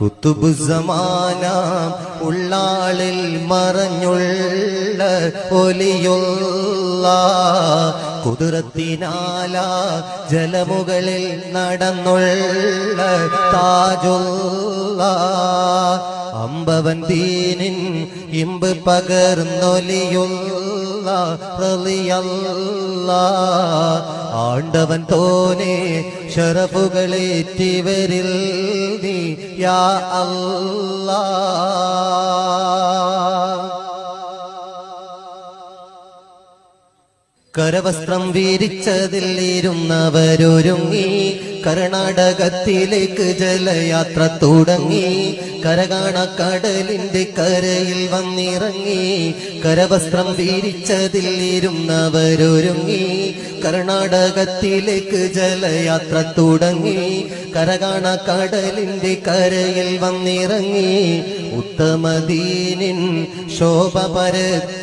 കുത്തുബുസ്സമാന ഉള്ളാളിൽ മറഞ്ഞുള്ള ഒലിയുള്ള കുതിരത്തിനാല ജലമുകളിൽ നടന്നുള്ള താജുള്ള അമ്പവൻ ദീനിൻ ഇമ്പ് പകർന്നൊലിയുള്ള റളിയല്ല ആണ്ടവൻ തോനെ ശറഫുകളേറ്റിവരിൽ നീ യാ അല്ലാ. കരവസ്ത്രം വീരിച്ചതിൽ ഇരുന്നവരൊരുങ്ങി കർണാടകത്തിലേക്ക് ജലയാത്ര തുടങ്ങി. കരകാണക്കടലിന്റെ കരയിൽ വന്നിറങ്ങി. കരവസ്ത്രം വീരിച്ചതിൽ ഇരുന്നവരൊരുങ്ങി കർണാടകത്തിലേക്ക് ജലയാത്ര തുടങ്ങി. കരകാണക്കടലിന്റെ കരയിൽ വന്നിറങ്ങി. ഉത്തമദീനിൻ ശോഭ പരത്തിയോരായി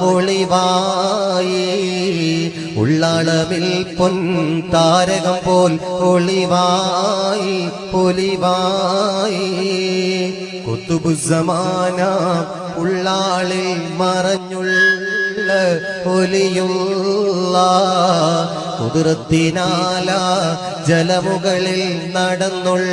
ഒളിവായി ഉള്ളളവിൽ പൊൻ താരകം പോൽ ഒളിവായി പൊലിവായി. കുത്തുബുസ്സമാന ഉള്ളാളിൽ മറഞ്ഞുള്ള ഒലിയുള്ള കുതിരത്തിനാല ജലമുകളിൽ നടന്നുള്ള